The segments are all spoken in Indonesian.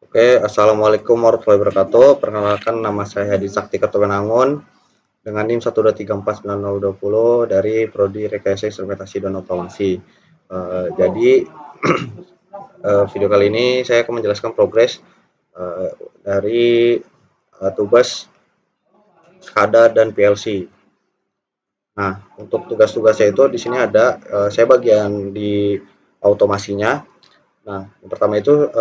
Oke, assalamualaikum warahmatullahi wabarakatuh. Perkenalkan, nama saya Hadi Sakti Kertobenangun dengan NIM 1234920 dari Prodi Rekayasa Instrumentasi dan Otomasi. Jadi video kali ini saya akan menjelaskan progres dari tugas SCADA dan PLC. Nah, untuk tugas-tugasnya itu di sini ada, saya bagian di automasinya. Nah, yang pertama itu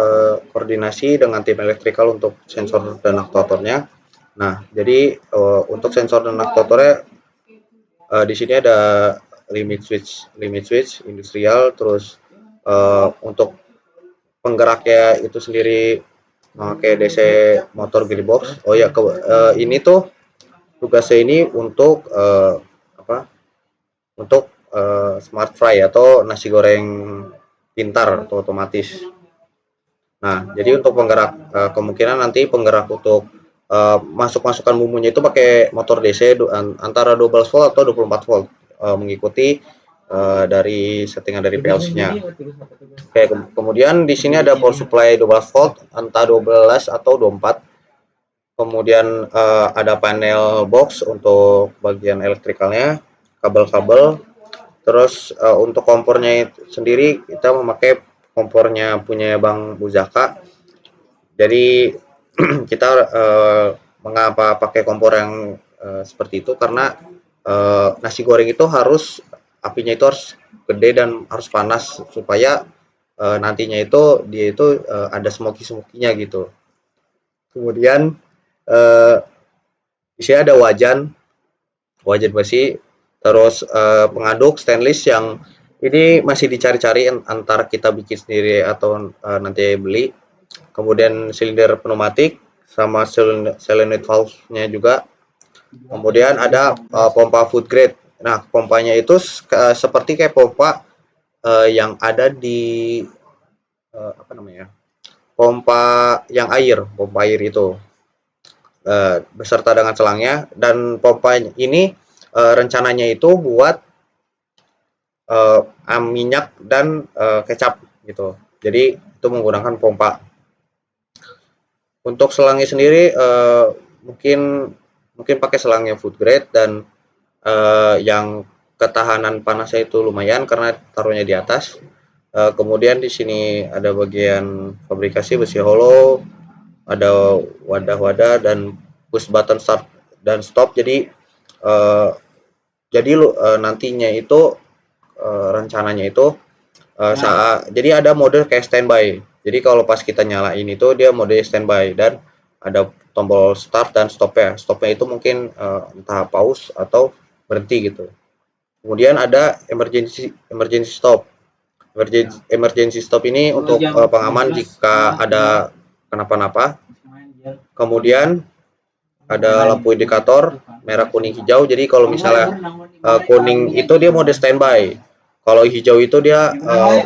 koordinasi dengan tim elektrikal untuk sensor dan aktuatornya. Nah, jadi untuk sensor dan aktuatornya di sini ada limit switch industrial, terus untuk penggeraknya itu sendiri pakai DC motor gearbox. Oh ya, ini tuh tugasnya ini untuk apa? Untuk smart fry atau nasi goreng pintar atau otomatis. Nah, jadi untuk penggerak kemungkinan nanti penggerak untuk masuk-masukan bumbunya itu pakai motor DC antara 12 volt atau 24 volt, mengikuti dari settingan dari PLC-nya. Oke, kemudian di sini ada power supply 12 volt, entah 12 atau 24. Kemudian ada panel box untuk bagian elektrikalnya, kabel-kabel. Terus untuk kompornya sendiri kita memakai kompornya punya Bang Buzaka. Jadi kita mengapa pakai kompor yang seperti itu karena nasi goreng itu harus apinya itu harus gede dan harus panas supaya nantinya itu dia itu ada smoky-smokinya gitu. Kemudian eh, di sini ada wajan besi, terus pengaduk stainless yang ini masih dicari-cari antara kita bikin sendiri atau nanti beli. Kemudian silinder pneumatik sama solenoid valve-nya juga. Kemudian ada pompa food grade. Nah, pompanya itu seperti kayak pompa yang ada di apa namanya? Pompa yang pompa air itu beserta dengan selangnya, dan pompa ini rencananya itu buat minyak dan kecap gitu. Jadi itu menggunakan pompa. Untuk selangnya sendiri mungkin mungkin pakai selangnya food grade dan yang ketahanan panasnya itu lumayan karena taruhnya di atas. Kemudian di sini ada bagian fabrikasi besi hollow, ada wadah-wadah dan push button start dan stop. Jadi nantinya itu rencananya itu jadi ada mode kayak standby. Jadi kalau pas kita nyalain itu dia mode standby dan ada tombol start dan stopnya. Stopnya itu mungkin entah pause atau berhenti gitu. Kemudian ada emergency stop. Emergency stop ini untuk pengaman jika ada kenapa-napa. Kemudian ada lampu indikator merah, kuning, hijau. Jadi kalau misalnya kuning itu dia mode standby. Kalau hijau itu dia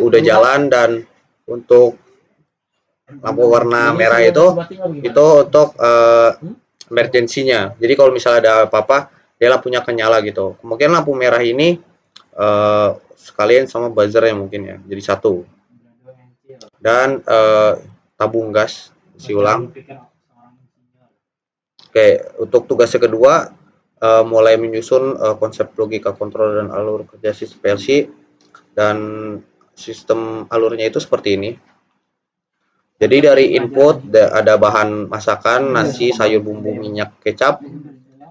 udah jalan, dan untuk lampu warna merah itu untuk emergensinya. Jadi kalau misalnya ada apa-apa, dia lampunya akan nyala gitu. Kemungkinan lampu merah ini sekalian sama buzzernya mungkin ya, jadi satu. Dan tabung gas isi ulang. Oke, untuk tugas kedua mulai menyusun konsep logika kontrol dan alur kerja sistem PLC, dan sistem alurnya itu seperti ini. Jadi dari input ada bahan masakan, nasi, sayur, bumbu, minyak, kecap,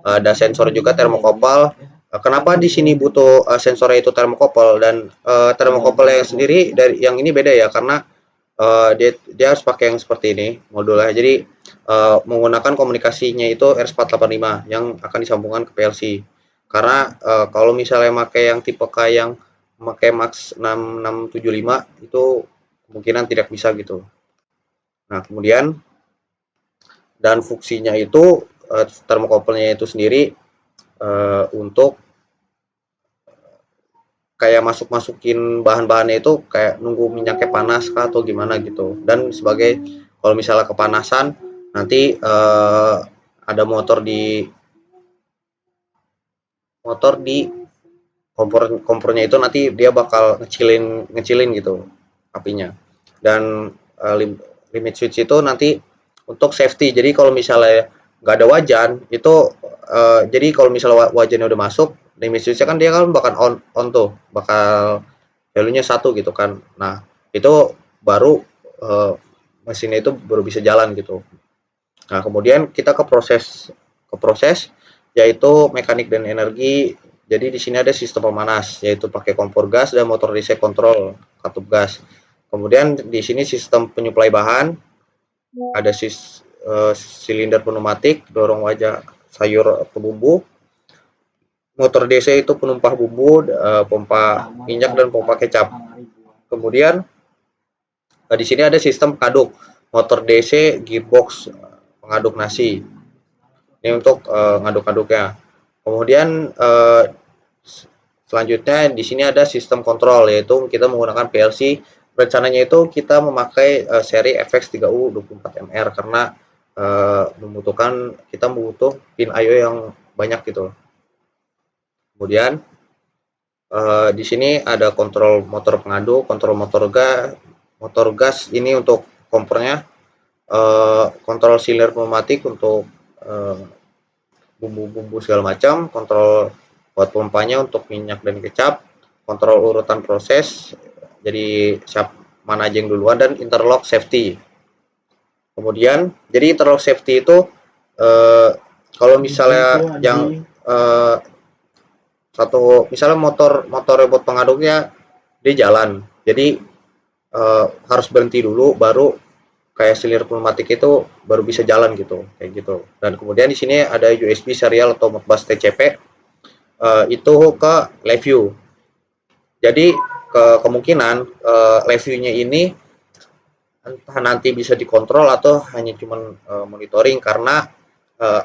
ada sensor juga termokopel. Kenapa di sini butuh sensornya itu termokopel, dan termokopelnya sendiri dari yang ini beda ya, karena dia harus pakai yang seperti ini modulnya. Jadi menggunakan komunikasinya itu RS485 yang akan disambungkan ke PLC. Karena kalau misalnya pakai yang tipe K yang memakai Max 6675 itu kemungkinan tidak bisa gitu. Nah, kemudian dan fungsinya itu termokopelnya itu sendiri untuk kayak masuk-masukin bahan-bahannya itu kayak nunggu minyaknya panas kah atau gimana gitu. Dan sebagai kalau misalnya kepanasan nanti ada motor di kompornya itu nanti dia bakal ngecilin gitu apinya. Dan limit switch itu nanti untuk safety. Jadi kalau misalnya nggak ada wajan itu jadi kalau misalnya wajannya udah masuk, limit switch kan dia kan bakal on tuh, bakal value-nya 1 gitu kan. Nah, itu baru mesinnya itu baru bisa jalan gitu. Nah, kemudian kita ke proses yaitu mekanik dan energi. Jadi di sini ada sistem pemanas yaitu pakai kompor gas dan motor DC kontrol katup gas. Kemudian di sini sistem penyuplai bahan, ada silinder pneumatik, dorong wajah sayur pembumbu, motor DC itu penumpah bumbu, pompa minyak dan pompa kecap. Kemudian di sini ada sistem pengaduk, motor DC, gearbox, pengaduk nasi. Ini untuk ngaduk-ngaduknya. Kemudian selanjutnya di sini ada sistem kontrol, yaitu kita menggunakan PLC. Rencananya itu kita memakai seri FX3U 24MR karena kita membutuh pin I/O yang banyak gitu. Kemudian di sini ada kontrol motor pengaduk, kontrol motor gas ini untuk kompornya, kontrol silinder pneumatik untuk bumbu-bumbu segala macam, kontrol buat pompanya untuk minyak dan kecap, kontrol urutan proses, jadi mana aja yang duluan, dan interlock safety. Kemudian, jadi interlock safety itu kalau misalnya yang misalnya motor buat pengaduknya dia jalan, jadi harus berhenti dulu baru kayak silinder pneumatik itu baru bisa jalan gitu, kayak gitu. Dan kemudian di sini ada USB serial atau Modbus TCP itu ke LabVIEW. Jadi kemungkinan LabVIEW-nya ini entah nanti bisa dikontrol atau hanya cuman monitoring karena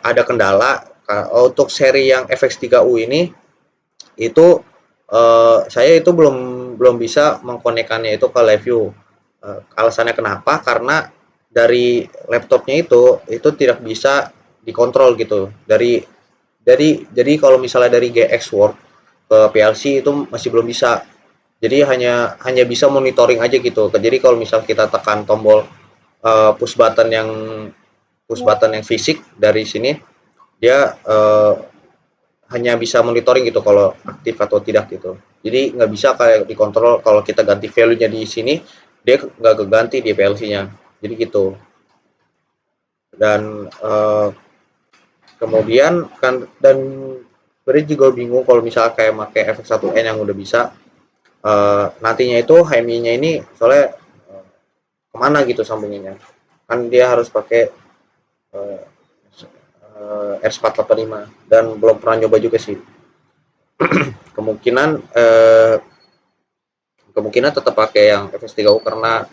ada kendala untuk seri yang FX3U ini itu saya itu belum bisa mengkonekkannya itu ke LabVIEW. Alasannya kenapa? Karena dari laptopnya itu tidak bisa dikontrol gitu. Jadi kalau misalnya dari GX Word ke PLC itu masih belum bisa. Jadi hanya bisa monitoring aja gitu. Jadi kalau misal kita tekan tombol push button yang fisik dari sini, dia hanya bisa monitoring gitu kalau aktif atau tidak gitu. Jadi nggak bisa kayak dikontrol kalau kita ganti value-nya di sini, dia nggak keganti di PLC-nya. Jadi gitu. Dan kemudian kan dan sebenarnya juga bingung kalau misalnya kayak pakai FX1N yang udah bisa, nantinya itu HMI-nya ini soalnya kemana gitu sambunginnya, kan dia harus pakai uh, R485 dan belum pernah nyoba juga sih. kemungkinan kemungkinan tetap pakai yang FX3U karena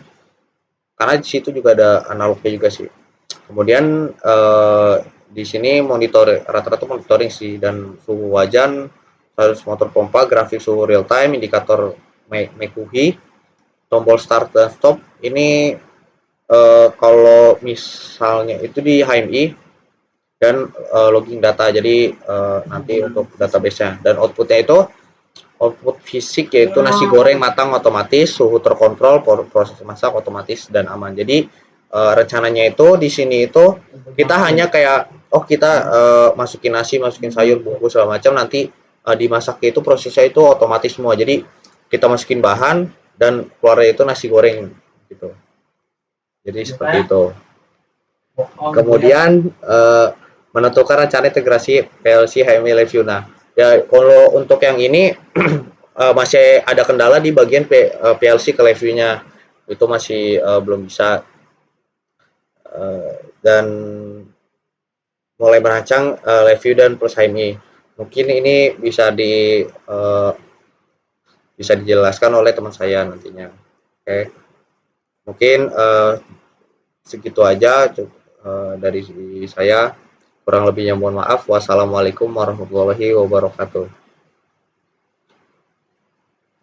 di situ juga ada analognya juga sih. Kemudian di sini rata-rata monitoring sih, dan suhu wajan, status motor pompa, grafik suhu real time, indikator Mekuhi, tombol start dan stop. Ini kalau misalnya itu di HMI dan logging data, jadi nanti untuk database-nya, dan outputnya itu output fisik yaitu nasi goreng matang otomatis, suhu terkontrol, proses masak otomatis dan aman. Jadi rencananya itu di sini itu kita hanya kayak kita masukin nasi, masukin sayur, bumbu segala macam, nanti dimasaknya itu prosesnya itu otomatis semua. Jadi kita masukin bahan dan keluarnya itu nasi goreng gitu. Jadi seperti itu. Kemudian menentukan rencana integrasi PLC HMI LabVIEW. Nah, ya kalau untuk yang ini masih ada kendala di bagian PLC ke LabVIEW-nya, itu masih belum bisa, dan mulai merancang LabVIEW dan plus HMI. Mungkin ini bisa dijelaskan oleh teman saya nantinya. Oke, mungkin segitu aja dari saya. Kurang lebihnya mohon maaf. Wassalamualaikum warahmatullahi wabarakatuh.